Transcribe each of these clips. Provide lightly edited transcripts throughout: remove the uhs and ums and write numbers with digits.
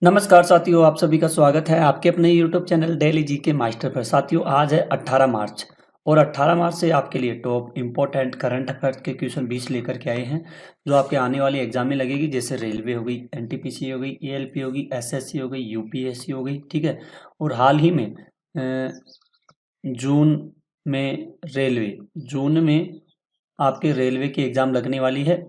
नमस्कार साथियों, आप सभी का स्वागत है आपके अपने YouTube channel daily GK master पर। साथियों, आज है 18 मार्च और 18 मार्च से आपके लिए टॉप इम्पोर्टेंट करंट अफेयर्स के क्वेश्चन 20 लेकर के आए हैं, जो आपके आने वाली एग्जाम में लगेगी। जैसे रेलवे हो गई, एनटीपीसी हो गई, एएलपी हो गई, एसएससी हो गई, यूपीएससी हो गई, ठीक है। और हाल ही में जून में जून में आपके रेलवे की एग्जाम लगने वाली है,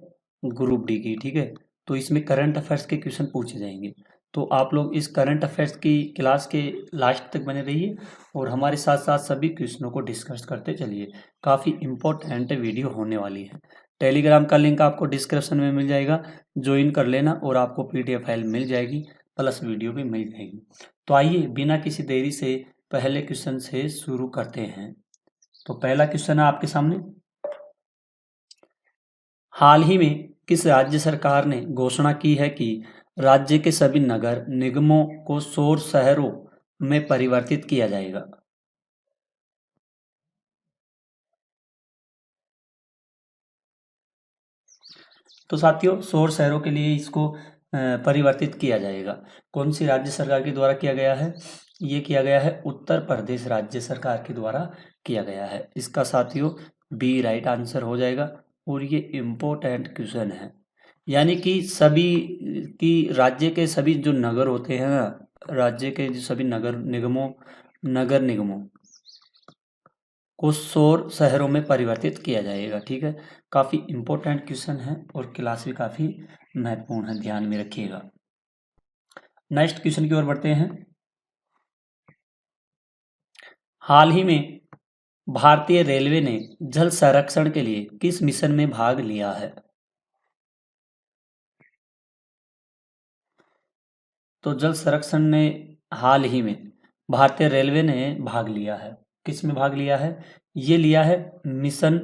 ग्रुप डी की, ठीक है। तो इसमें करंट अफेयर्स के क्वेश्चन पूछे जाएंगे। तो आप लोग इस करंट अफेयर्स की क्लास के लास्ट तक बने रहिए और हमारे साथ साथ सभी क्वेश्चनों को डिस्कस करते चलिए। काफ़ी इम्पोर्टेंट वीडियो होने वाली है। टेलीग्राम का लिंक आपको डिस्क्रिप्शन में मिल जाएगा, ज्वाइन कर लेना और आपको पीडीएफ फाइल मिल जाएगी, प्लस वीडियो भी मिल जाएगी। तो आइए बिना किसी देरी से पहले क्वेश्चन से शुरू करते हैं। तो पहला क्वेश्चन है आपके सामने। हाल ही में किस राज्य सरकार ने घोषणा की है कि राज्य के सभी नगर निगमों को सौर शहरों में परिवर्तित किया जाएगा? तो साथियों, सौर शहरों के लिए इसको परिवर्तित किया जाएगा। कौन सी राज्य सरकार के द्वारा किया गया है? ये किया गया है उत्तर प्रदेश राज्य सरकार के द्वारा किया गया है। इसका साथियों बी राइट आंसर हो जाएगा। और ये इम्पोर्टेंट क्वेश्चन है, यानी कि सभी की राज्य के सभी जो नगर होते हैं ना, राज्य के जो सभी नगर निगमों को सौर शहरों में परिवर्तित किया जाएगा, ठीक है। काफ़ी इम्पोर्टेंट क्वेश्चन है और क्लास भी काफ़ी महत्वपूर्ण है, ध्यान में रखिएगा। नेक्स्ट क्वेश्चन की ओर बढ़ते हैं। हाल ही में भारतीय रेलवे ने जल संरक्षण के लिए किस मिशन में भाग लिया है? तो जल संरक्षण ने हाल ही में भारतीय रेलवे ने भाग लिया है। किस में भाग लिया है? ये लिया है मिशन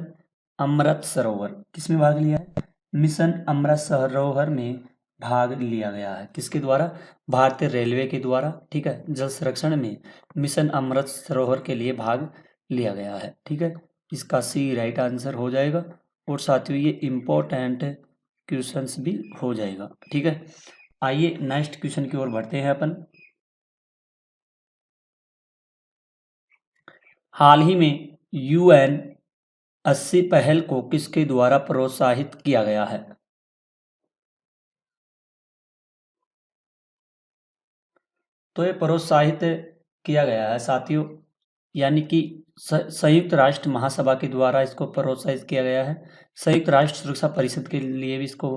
अमृत सरोवर। किस में भाग लिया है? मिशन अमृत सरोवर में भाग लिया गया है। किसके द्वारा? भारतीय रेलवे के द्वारा, ठीक है। जल संरक्षण में मिशन अमृत सरोवर के लिए भाग लिया गया है, ठीक है। इसका सी राइट आंसर हो जाएगा। और साथियों ये इम्पोर्टेंट क्वेश्चंस भी हो जाएगा, ठीक है। आइए नेक्स्ट क्वेश्चन की ओर बढ़ते हैं अपन। हाल ही में यूएन 80 पहल को किसके द्वारा प्रोत्साहित किया गया है? तो ये प्रोत्साहित किया गया है साथियों, यानी कि संयुक्त राष्ट्र महासभा के द्वारा इसको प्रोत्साहित किया गया है। संयुक्त राष्ट्र सुरक्षा परिषद के लिए भी इसको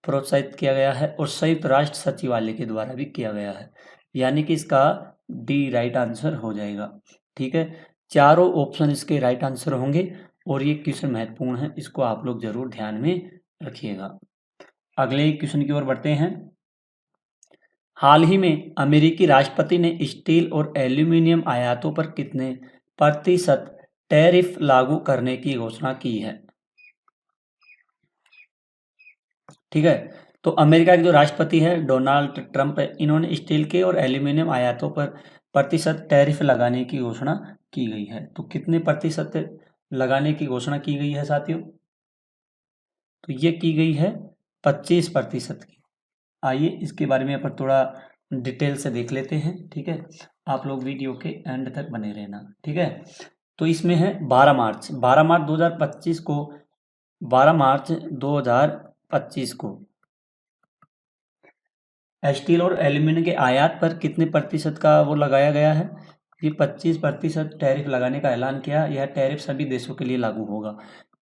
प्रोत्साहित किया गया है और संयुक्त राष्ट्र सचिवालय के द्वारा भी किया गया है, यानी कि इसका डी राइट आंसर हो जाएगा, ठीक है। चारों ऑप्शन इसके राइट आंसर होंगे और ये क्वेश्चन महत्वपूर्ण है, इसको आप लोग जरूर ध्यान में रखिएगा। अगले क्वेश्चन की ओर बढ़ते हैं। हाल ही में अमेरिकी राष्ट्रपति ने स्टील और एल्यूमीनियम आयातों पर कितने प्रतिशत टैरिफ लागू करने की घोषणा की है? ठीक है। तो अमेरिका के जो राष्ट्रपति है डोनाल्ड ट्रंप है, इन्होंने स्टील के और एल्यूमीनियम आयातों पर प्रतिशत टैरिफ लगाने की घोषणा की गई है। तो कितने प्रतिशत लगाने की घोषणा की गई है साथियों? तो ये की गई है 25% की। आइए इसके बारे में अपन थोड़ा डिटेल से देख लेते हैं, ठीक है। आप लोग वीडियो के एंड तक बने रहना, ठीक है। तो इसमें है 12 मार्च 2025 को 12 मार्च 2025 को स्टील और एल्यूमिनियम के आयात पर कितने प्रतिशत का वो लगाया गया है? ये 25% टैरिफ लगाने का ऐलान किया। यह टैरिफ सभी देशों के लिए लागू होगा।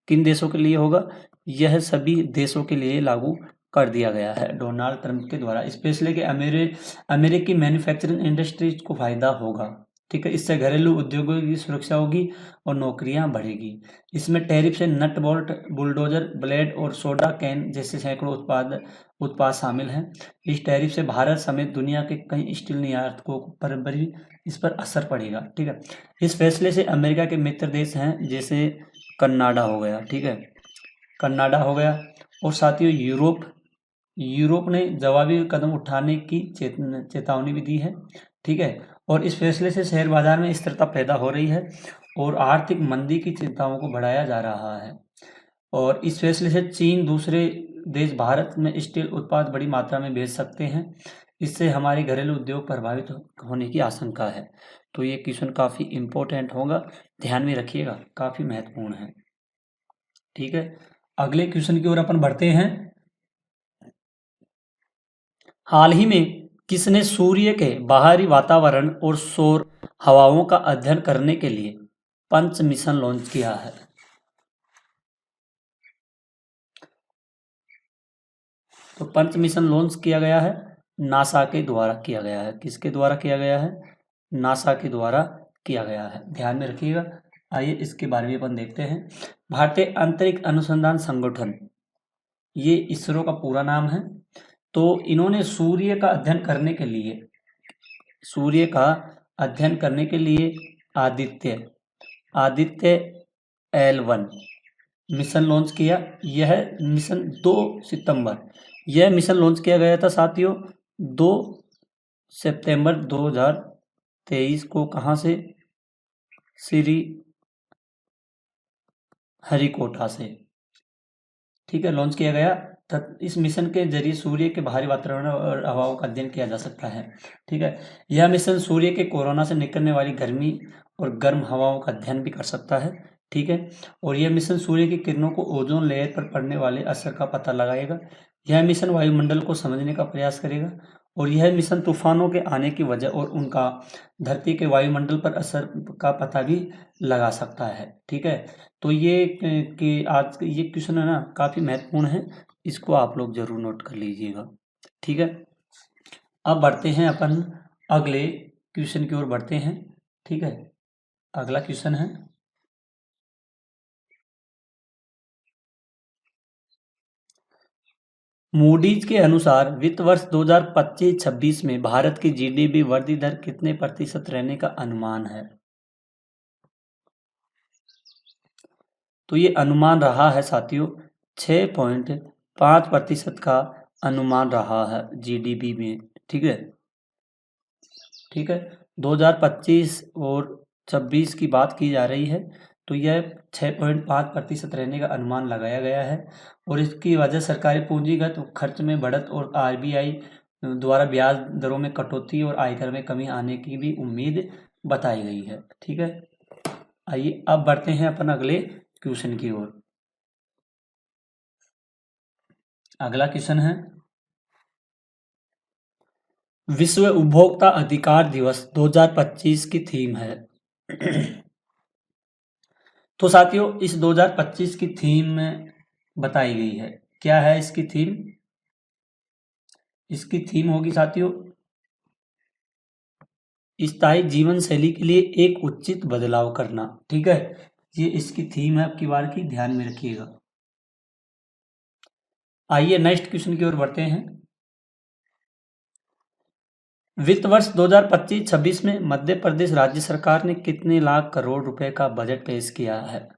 किन देशों के लिए होगा? यह सभी देशों के लिए लागू कर दिया गया है डोनाल्ड ट्रंप के द्वारा। स्पेशली कि अमेरिकी मैन्युफैक्चरिंग इंडस्ट्रीज को फायदा होगा, ठीक है। इससे घरेलू उद्योगों की सुरक्षा होगी और नौकरियां बढ़ेगी। इसमें टैरिफ से नट बोल्ट, बुलडोजर, ब्लेड और सोडा कैन जैसे सैकड़ों उत्पाद शामिल हैं। इस टैरिफ से भारत समेत दुनिया के कई स्टील निर्यातकों पर भी इस पर असर पड़ेगा, ठीक है। इस फैसले से अमेरिका के मित्र देश हैं जैसे कनाडा हो गया, ठीक है, कनाडा हो गया, और साथियों यूरोप ने जवाबी कदम उठाने की चेतावनी भी दी है, ठीक है। और इस फैसले से शेयर बाजार में स्थिरता पैदा हो रही है और आर्थिक मंदी की चिंताओं को बढ़ाया जा रहा है। और इस फैसले से चीन दूसरे देश भारत में स्टील उत्पाद बड़ी मात्रा में भेज सकते हैं। इससे हमारे घरेलू उद्योग प्रभावित होने की आशंका है। तो ये क्वेश्चन काफ़ी इम्पोर्टेंट होगा, ध्यान में रखिएगा, काफ़ी महत्वपूर्ण है। ठीक है, अगले क्वेश्चन की ओर अपन बढ़ते हैं। हाल ही में किसने सूर्य के बाहरी वातावरण और सौर हवाओं का अध्ययन करने के लिए पंच मिशन लॉन्च किया है? तो पंच मिशन लॉन्च किया गया है नासा के द्वारा किया गया है। किसके द्वारा किया गया है? नासा के द्वारा किया गया है, ध्यान में रखिएगा। आइए इसके बारे में अपन देखते हैं। भारतीय अंतरिक्ष अनुसंधान संगठन, ये इसरो का पूरा नाम है। तो इन्होंने सूर्य का अध्ययन करने के लिए आदित्य L1 मिशन लॉन्च किया। यह मिशन 2 सितंबर, यह मिशन लॉन्च किया गया था साथियों 2 सितंबर 2023 को। कहाँ से? श्री हरिकोटा से। ठीक है, लॉन्च किया गया। इस मिशन के जरिए सूर्य के बाहरी वातावरण और हवाओं का अध्ययन किया जा सकता है। ठीक है, यह मिशन सूर्य के कोरोना से निकलने वाली गर्मी और गर्म हवाओं का अध्ययन भी कर सकता है। ठीक है, और यह मिशन सूर्य की किरणों को ओजोन लेयर पर पड़ने वाले असर का पता लगाएगा। यह मिशन वायुमंडल को समझने का प्रयास करेगा और यह मिशन तूफानों के आने की वजह और उनका धरती के वायुमंडल पर असर का पता भी लगा सकता है। ठीक है, तो ये कि आज ये क्वेश्चन है ना, काफ़ी महत्वपूर्ण है, इसको आप लोग जरूर नोट कर लीजिएगा। ठीक है, अब बढ़ते हैं अपन अगले क्वेश्चन की ओर बढ़ते हैं। ठीक है, अगला क्वेश्चन है, मूडीज के अनुसार वित्त वर्ष 2025-26 में भारत की जीडीपी वृद्धि दर कितने प्रतिशत रहने का अनुमान है? तो ये अनुमान रहा है साथियों 6.5% का अनुमान रहा है जीडीपी में। ठीक है, 2025 और 26 की बात की जा रही है, तो यह 6.5% रहने का अनुमान लगाया गया है। और इसकी वजह सरकारी पूंजीगत खर्च में बढ़त और आरबीआई द्वारा ब्याज दरों में कटौती और आयकर में कमी आने की भी उम्मीद बताई गई है। ठीक है, आइए अब बढ़ते हैं अपन अगले क्वेश्चन की ओर। अगला क्वेश्चन है, विश्व उपभोक्ता अधिकार दिवस 2025 की थीम है। तो साथियों इस 2025 की थीम में बताई गई है, क्या है इसकी थीम? इसकी थीम होगी साथियों स्थायी जीवन शैली के लिए एक उचित बदलाव करना। ठीक है, ये इसकी थीम है आपकी बार की, ध्यान में रखिएगा। आइए नेक्स्ट क्वेश्चन की ओर बढ़ते हैं। वित्त वर्ष 2025-26 में मध्य प्रदेश राज्य सरकार ने कितने लाख करोड़ रुपए का बजट पेश किया है?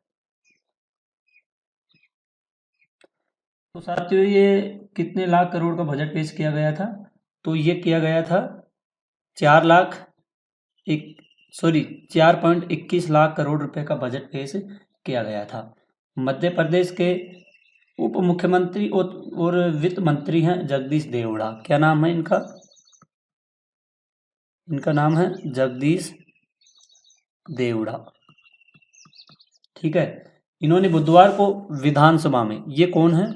तो साथियों ये कितने लाख करोड़ का बजट पेश किया गया था? तो ये किया गया था 4.21 लाख करोड़ रुपए का बजट पेश किया गया था। मध्य प्रदेश के उप मुख्यमंत्री और वित्त मंत्री हैं जगदीश देवड़ा। क्या नाम है इनका? इनका नाम है जगदीश देवड़ा। ठीक है, इन्होंने बुधवार को विधानसभा में, ये कौन है?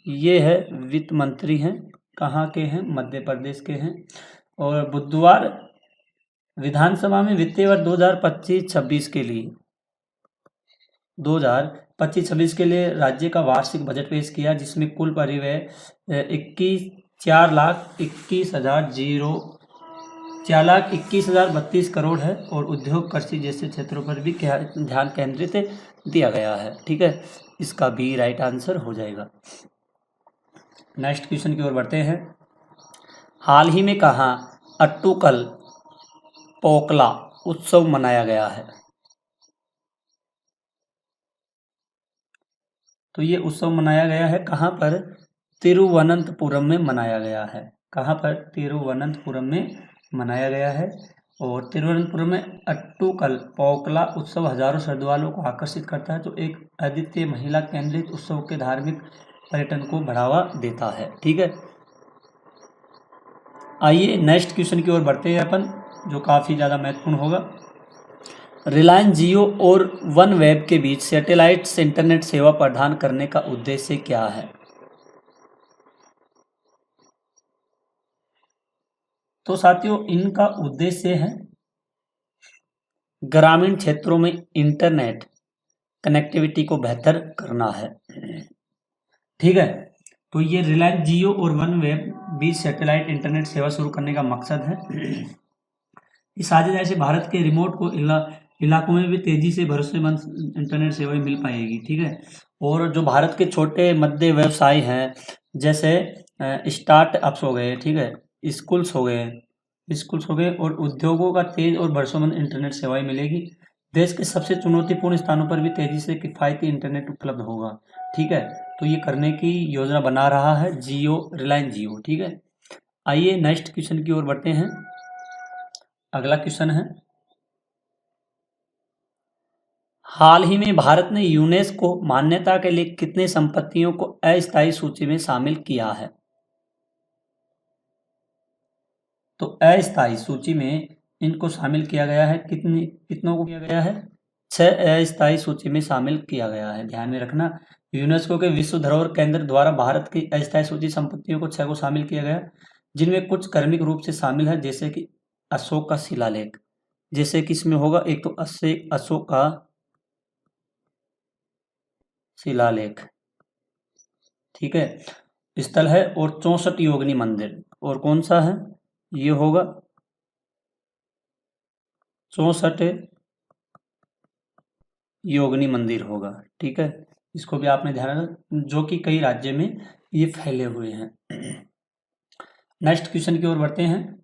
ये है वित्त मंत्री हैं, कहाँ के हैं? मध्य प्रदेश के हैं। और बुधवार विधानसभा में वित्तीय वर्ष 2025-26 के लिए 2025-26 के लिए राज्य का वार्षिक बजट पेश किया, जिसमें कुल परिव्यय 4,21,032 करोड़ है और उद्योग कृषि जैसे क्षेत्रों पर भी ध्यान केंद्रित दिया गया है। ठीक है, इसका भी राइट आंसर हो जाएगा। नेक्स्ट क्वेश्चन की ओर बढ़ते हैं। हाल ही में कहाँ अट्टुकल पोकला उत्सव मनाया गया है? तो ये उत्सव मनाया गया है कहाँ पर? तिरुवनंतपुरम में मनाया गया है। कहाँ पर? तिरुवनंतपुरम में मनाया गया है। और तिरुवनंतपुरम में अट्टुकल पोकला उत्सव हजारों श्रद्धालुओं को आकर्षित करता है, जो एक अद्वितीय महिला केंद्रित उत्सव के धार्मिक पर्यटन को बढ़ावा देता है। ठीक है, आइए नेक्स्ट क्वेश्चन की ओर बढ़ते हैं अपन, जो काफ़ी ज़्यादा महत्वपूर्ण होगा। रिलायंस जियो और वन वेब के बीच सैटेलाइट से इंटरनेट सेवा प्रदान करने का उद्देश्य क्या है? तो साथियों, इनका उद्देश्य है ग्रामीण क्षेत्रों में इंटरनेट कनेक्टिविटी को बेहतर करना है। ठीक है, तो ये रिलायंस जियो और वन वेब बीच सैटेलाइट इंटरनेट सेवा शुरू करने का मकसद है। इस साझेदारी से भारत के रिमोट को इलाकों में भी तेजी से भरोसेमंद इंटरनेट सेवाएं मिल पाएगी। ठीक है, और जो भारत के छोटे मध्य व्यवसाय हैं, जैसे स्टार्टअप्स हो गए, ठीक है, स्कूल्स हो गए और उद्योगों का तेज और भरोसेमंद इंटरनेट सेवाएं मिलेगी। देश के सबसे चुनौतीपूर्ण स्थानों पर भी तेजी से किफायती इंटरनेट उपलब्ध होगा। ठीक है, तो ये करने की योजना बना रहा है रिलायंस जियो। ठीक है, आइए नेक्स्ट क्वेश्चन की ओर बढ़ते हैं। अगला क्वेश्चन है, हाल ही में भारत ने यूनेस्को मान्यता के लिए कितने संपत्तियों को अस्थायी सूची में शामिल किया है? तो अस्थायी सूची में इनको शामिल किया गया है। कितनों को किया गया है? 6 अस्थायी सूची में शामिल किया गया है। ध्यान में रखना, यूनेस्को के विश्व धरोहर केंद्र द्वारा भारत की अस्थायी सूची संपत्तियों को 6 को शामिल किया गया, जिनमें कुछ क्रमिक रूप से शामिल है, जैसे कि अशोक का शिलालेख, जैसे कि इसमें होगा एक तो अशोक का शिलालेख, ठीक है, स्थल है, और 64 योगिनी मंदिर, और कौन सा है? ये होगा 64 योगिनी मंदिर होगा। ठीक है, इसको भी आपने ध्यान रखना, जो कि कई राज्य में ये फैले हुए हैं। नेक्स्ट क्वेश्चन की ओर बढ़ते हैं।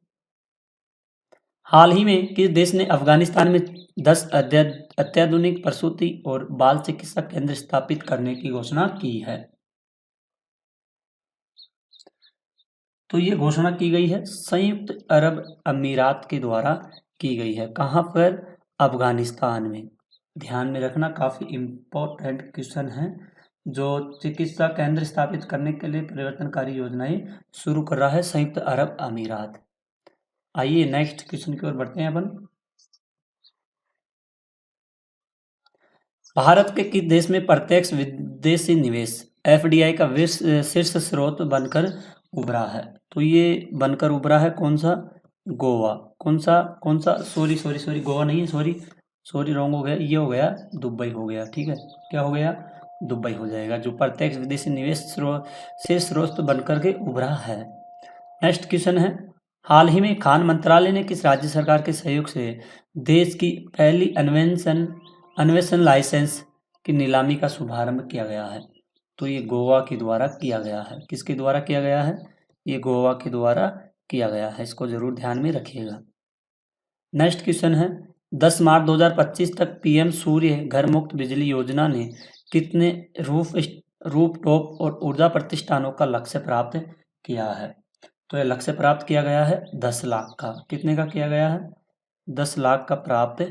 हाल ही में किस देश ने अफगानिस्तान में 10 अत्याधुनिक प्रसूति और बाल चिकित्सा केंद्र स्थापित करने की घोषणा की है? तो ये घोषणा की गई है संयुक्त अरब अमीरात के द्वारा की गई है। कहाँ पर? अफगानिस्तान में। ध्यान में रखना, काफ़ी इम्पोर्टेंट क्वेश्चन है। जो चिकित्सा केंद्र स्थापित करने के लिए परिवर्तनकारी योजनाएं शुरू कर रहा है संयुक्त अरब अमीरात। आइए नेक्स्ट क्वेश्चन की ओर बढ़ते हैं अपन। भारत के किस देश में प्रत्यक्ष विदेशी निवेश एफडीआई का शीर्ष स्रोत बनकर उभरा है? तो ये बनकर उभरा है कौन सा? गोवा। कौन सा? सॉरी गोवा नहीं है, सॉरी रॉन्ग हो गया, ये हो गया दुबई हो गया। ठीक है, क्या हो गया? दुबई हो जाएगा, जो प्रत्यक्ष विदेशी निवेश शीर्ष स्रोत बनकर के उभरा है। नेक्स्ट क्वेश्चन है, हाल ही में खान मंत्रालय ने किस राज्य सरकार के सहयोग से देश की पहली अन्वेषण लाइसेंस की नीलामी का शुभारंभ किया गया है? तो ये गोवा के द्वारा किया गया है। किसके द्वारा किया गया है? ये गोवा के द्वारा किया गया है, इसको जरूर ध्यान में रखिएगा। नेक्स्ट क्वेश्चन है, 10 मार्च 2025 तक पीएम सूर्य घर मुक्त बिजली योजना ने कितने रूफटॉप और ऊर्जा प्रतिष्ठानों का लक्ष्य प्राप्त किया है? तो यह लक्ष्य प्राप्त किया गया है 10 लाख का। कितने का किया गया है? 10 लाख का प्राप्त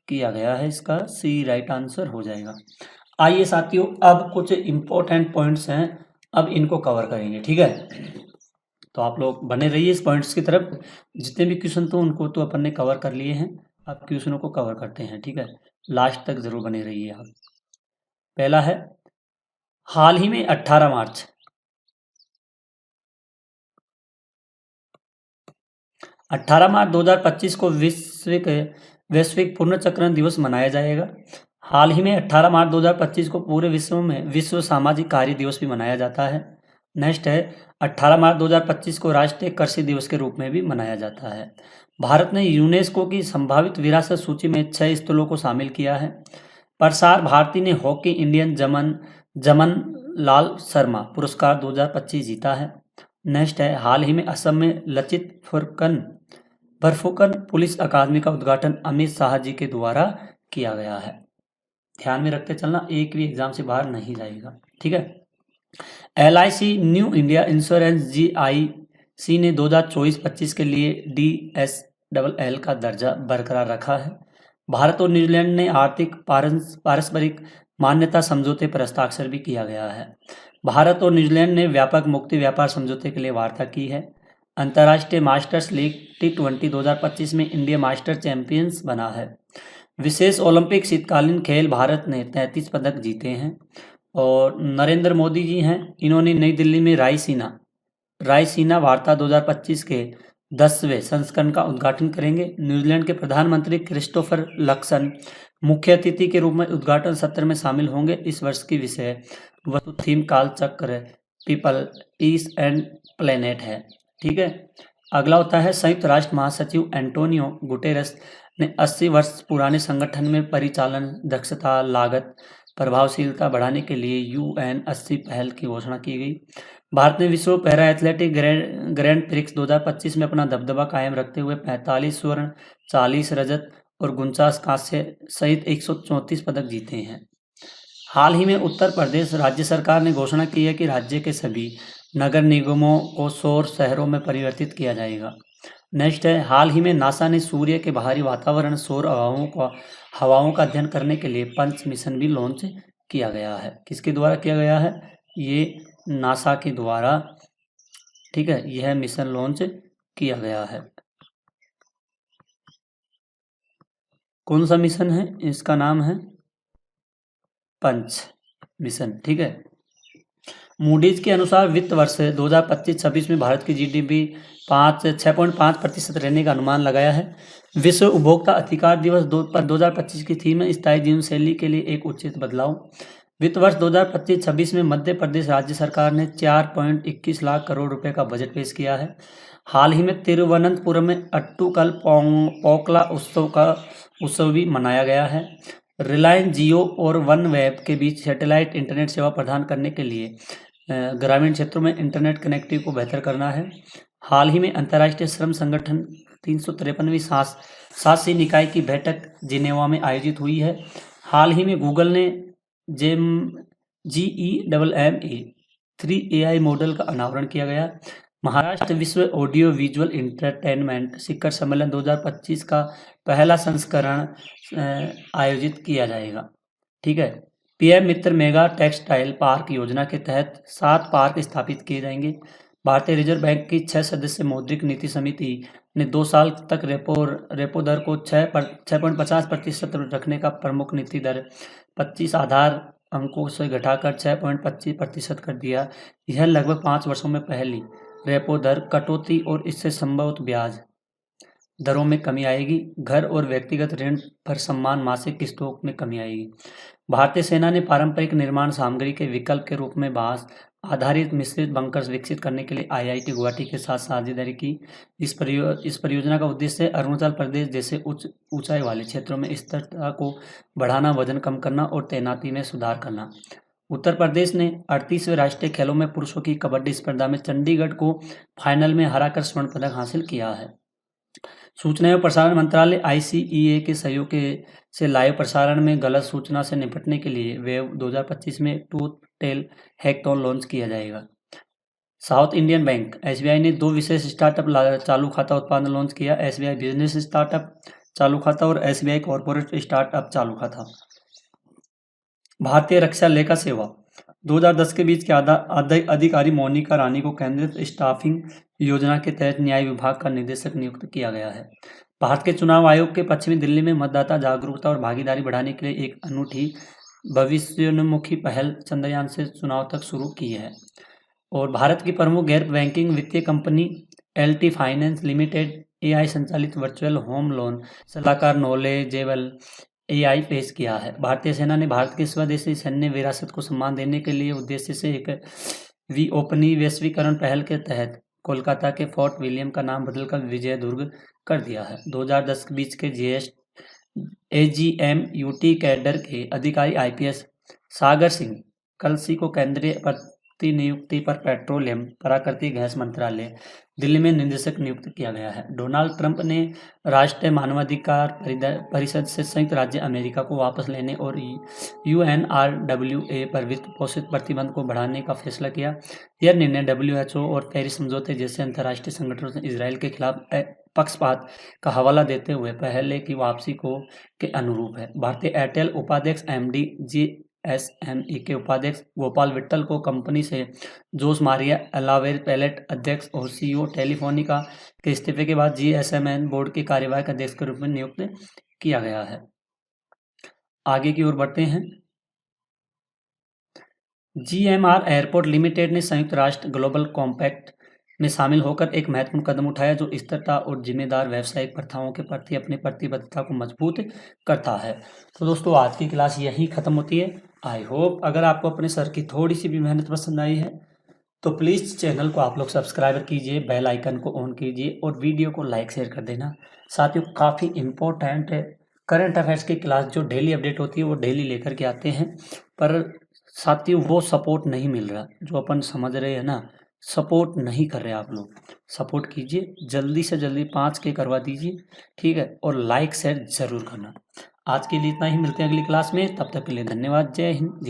किया गया है। इसका सी राइट आंसर हो जाएगा। आइए साथियों, अब कुछ इंपॉर्टेंट पॉइंट्स हैं, अब इनको कवर करेंगे। ठीक है, तो आप लोग बने रहिए इस पॉइंट्स की तरफ। जितने भी क्वेश्चन तो उनको तो अपन ने कवर कर लिए हैं, अब क्वेश्चनों को कवर करते हैं। ठीक है, लास्ट तक जरूर बने रहिए आप। पहला है, हाल ही में 18 मार्च 2025 को वैश्विक पुनर्चक्रण दिवस मनाया जाएगा। हाल ही में 18 मार्च 2025 को पूरे विश्व में विश्व सामाजिक कार्य दिवस भी मनाया जाता है। नेक्स्ट है, 18 मार्च 2025 को राष्ट्रीय कृषि दिवस के रूप में भी मनाया जाता है। भारत ने यूनेस्को की संभावित विरासत सूची में 6 स्थलों को शामिल किया है। प्रसार भारती ने हॉकी इंडियन जमन लाल शर्मा पुरस्कार 2025 जीता है। नेक्स्ट है, हाल ही में असम में लचित बरफुकन पुलिस अकादमी का उद्घाटन अमित शाह जी के द्वारा किया गया है। ध्यान में रखते चलना, एक भी एग्जाम से बाहर नहीं जाएगा। ठीक है, LIC new India insurance GIC ने 2024-25 के लिए DSLL का दर्जा बरकरार रखा है। भारत और न्यूजीलैंड ने आर्थिक पारस्परिक मान्यता समझौते पर हस्ताक्षर भी किया गया है। भारत और न्यूजीलैंड ने व्यापक मुक्ति व्यापार समझौते के लिए वार्ता की है। अंतर्राष्ट्रीय मास्टर्स लीग T20 2025 में इंडिया मास्टर चैंपियंस बना है। विशेष ओलंपिक शीतकालीन खेल भारत ने 33 पदक जीते हैं। और नरेंद्र मोदी जी हैं, इन्होंने नई दिल्ली में रायसीना वार्ता 2025 के 10वें संस्करण का उद्घाटन करेंगे। न्यूजीलैंड के प्रधानमंत्री क्रिस्टोफर लक्सन मुख्य अतिथि के रूप में उद्घाटन सत्र में शामिल होंगे। इस वर्ष की विषय वस्तु थीम काल चक्र, पीपल, पीस एंड प्लेनेट है। ठीक है। अगला होता है संयुक्त राष्ट्र महासचिव एंटोनियो गुटेरेस ने 80 वर्ष पुराने संगठन में परिचालन दक्षता, लागत, प्रभावशीलता बढ़ाने के लिए UN 80 पहल की घोषणा की गई। भारत ने विश्व पैरा एथलेटिक ग्रैंड प्रिक्स 2025 में अपना दबदबा कायम रखते हुए 45 स्वर्ण, 40 रजत और 49 कांस्य सहित 134 पदक जीते हैं। हाल ही में उत्तर प्रदेश राज्य सरकार ने घोषणा की है कि राज्य के सभी नगर निगमों को सौर शहरों में परिवर्तित किया जाएगा। नेक्स्ट है, हाल ही में नासा ने सूर्य के बाहरी वातावरण, सौर हवाओं का अध्ययन करने के लिए पंच मिशन भी लॉन्च किया गया है। किसके द्वारा किया गया है? ये नासा के द्वारा, ठीक है, यह मिशन लॉन्च किया गया है। कौन सा मिशन है? इसका नाम है पंच मिशन। ठीक है। मूडीज के अनुसार वित्त वर्ष 2025-26 में भारत की GDP 6.5% रहने का अनुमान लगाया है। विश्व उपभोक्ता अधिकार दिवस 2025 की थीम है स्थायी जीवन शैली के लिए एक उचित बदलाव। वित्त वर्ष 2025-26 में मध्य प्रदेश राज्य सरकार ने 4.21 लाख करोड़ रुपए का बजट पेश किया है। हाल ही में तिरुवनंतपुरम में अट्टूकल पोकला उत्सव भी मनाया गया है। रिलायंस जियो और वन वेब के बीच सैटेलाइट इंटरनेट सेवा प्रदान करने के लिए ग्रामीण क्षेत्रों में इंटरनेट कनेक्टिविटी को बेहतर करना है। हाल ही में अंतर्राष्ट्रीय श्रम संगठन 353वीं शासी निकाय की बैठक जिनेवा में आयोजित हुई है। हाल ही में गूगल ने GEMMA 3 AI मॉडल का अनावरण किया गया। महाराष्ट्र विश्व ऑडियो विजुअल इंटरटेनमेंट शिखर सम्मेलन 2025 का पहला संस्करण आयोजित किया जाएगा। ठीक है। PM मित्र मेगा टेक्सटाइल पार्क योजना के तहत 7 पार्क स्थापित किए जाएंगे। भारतीय रिजर्व बैंक की 6 सदस्य मौद्रिक नीति समिति ने 2 साल तक रेपो दर को 6.50% रखने का प्रमुख नीति दर 25 आधार अंकों से घटाकर 6.25% कर दिया। यह लगभग 5 वर्षों में पहली रेपो दर कटौती और इससे संभवतः ब्याज दरों में कमी आएगी। घर और व्यक्तिगत ऋण पर समान मासिक किस्तों में कमी आएगी। भारतीय सेना ने पारंपरिक निर्माण सामग्री के विकल्प के रूप में बांस आधारित मिश्रित बंकर्स विकसित करने के लिए IIT गुवाहाटी के साथ साझेदारी की। इस परियोजना का उद्देश्य अरुणाचल प्रदेश जैसे ऊंचाई वाले क्षेत्रों में स्थिरता को बढ़ाना, वजन कम करना और तैनाती में सुधार करना। उत्तर प्रदेश ने 38वें राष्ट्रीय खेलों में पुरुषों की कबड्डी स्पर्धा में चंडीगढ़ को फाइनल में हराकर स्वर्ण पदक हासिल किया है। सूचना एवं प्रसारण मंत्रालय ICEA के सहयोग से लाइव प्रसारण में गलत सूचना से निपटने के लिए वेब 2025 में टूथ टेल हैकथॉन लॉन्च किया जाएगा। साउथ इंडियन बैंक SBI ने 2 विशेष स्टार्टअप चालू खाता उत्पादन लॉन्च किया। SBI बिजनेस स्टार्टअप चालू खाता और SBI कॉर्पोरेट स्टार्टअप चालू खाता। भारतीय रक्षा लेखा सेवा 2010 के बीच के अधिकारी मोनिका रानी को केंद्रीय स्टाफिंग योजना के तहत न्याय विभाग का निदेशक नियुक्त किया गया है। भारत के चुनाव आयोग के पश्चिमी दिल्ली में मतदाता जागरूकता और भागीदारी बढ़ाने के लिए एक अनूठी भविष्योन्मुखी पहल चंद्रयान से चुनाव तक शुरू की है। और भारत की प्रमुख गैर बैंकिंग वित्तीय company LT finance limited AI संचालित वर्चुअल होम लोन सलाहकार नॉलेजेबल AI पेश किया है। भारतीय सेना ने भारत की स्वदेशी सैन्य विरासत को सम्मान देने के लिए उद्देश्य से एक विश्वीकरण पहल के तहत कोलकाता के फोर्ट विलियम का नाम बदलकर विजय दुर्ग कर दिया है। 2010 के बीच के AGMUT कैडर के अधिकारी IPS सागर सिंह कलसी को केंद्रीय प्रतिनियुक्ति पर पेट्रोलियम प्राकृतिक गैस मंत्रालय दिल्ली में निदेशक नियुक्त किया गया है। डोनाल्ड ट्रंप ने राष्ट्रीय मानवाधिकार परिषद से संयुक्त राज्य अमेरिका को वापस लेने और UNRWA पर वित्त पोषित प्रतिबंध को बढ़ाने का फैसला किया। यह निर्णय WHO और पेरिस समझौते जैसे अंतर्राष्ट्रीय संगठनों से इजरायल के खिलाफ पक्षपात का हवाला देते हुए पहले की वापसी के अनुरूप है। भारतीय एयरटेल उपाध्यक्ष MD SME के उपाध्यक्ष गोपाल विट्ठल को कंपनी से जोस मारिया अलावेर पैलेट अध्यक्ष और CEO टेलीफोनिका के इस्तीफे के बाद GSMA बोर्ड के कार्यवाहक अध्यक्ष के रूप में नियुक्त किया गया है। आगे की ओर बढ़ते हैं। GMR एयरपोर्ट लिमिटेड ने संयुक्त राष्ट्र ग्लोबल कॉम्पैक्ट में शामिल होकर एक महत्वपूर्ण कदम उठाया जो स्थिरता और जिम्मेदार व्यावसायिक प्रथाओं के प्रति अपनी प्रतिबद्धता को मजबूत करता है। तो दोस्तों आज की क्लास यहीं ख़त्म होती है। आई होप अगर आपको अपने सर की थोड़ी सी भी मेहनत पसंद आई है तो प्लीज़ चैनल को आप लोग सब्सक्राइब कीजिए, बेल आइकन को ऑन कीजिए और वीडियो को लाइक शेयर कर देना। साथियों काफ़ी इम्पोर्टेंट करंट अफेयर्स की क्लास जो डेली अपडेट होती है वो डेली लेकर के आते हैं, पर साथियों वो सपोर्ट नहीं मिल रहा जो अपन समझ रहे हैं ना, सपोर्ट नहीं कर रहे आप लोग। सपोर्ट कीजिए, जल्दी से जल्दी 5 के करवा दीजिए, ठीक है, और लाइक शेयर ज़रूर करना। आज के लिए इतना ही, मिलते हैं अगली क्लास में, तब तक के लिए धन्यवाद। जय हिंद।